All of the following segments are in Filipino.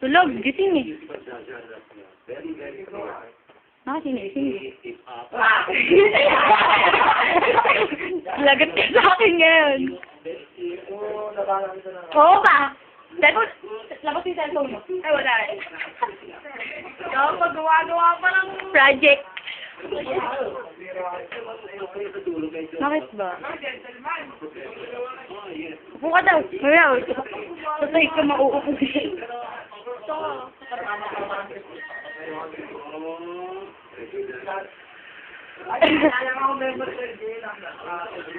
Tulog, gising eh. Sini. Lagat ka sa akin ngayon. Oo ba? Cellphone? Labas yung cellphone mo. Ay, wala eh. Ikaw, magawa pa ng project. Bakit ba? Upo ka daw. Mamaya, tatay ka mauupo din.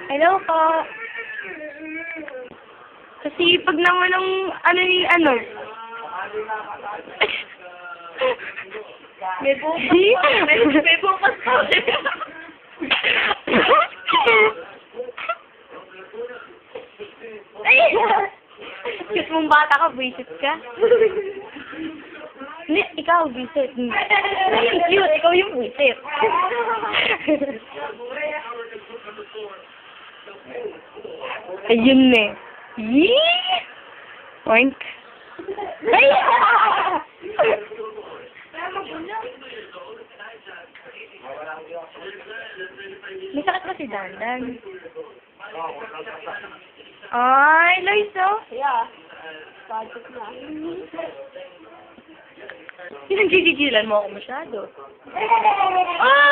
Hello po. Kasi pag naman ng ano. May bukas po. Cute mong bata ka, visit ka. Hindi, ikaw, visit. Cute, ikaw yung visit. Ayun eh. Yee! Oink. Ay! May sakit ba si Dandan? Ay, Loiso? Yeah. Project na. Pinagjijigilan mo ako masyado. Ah!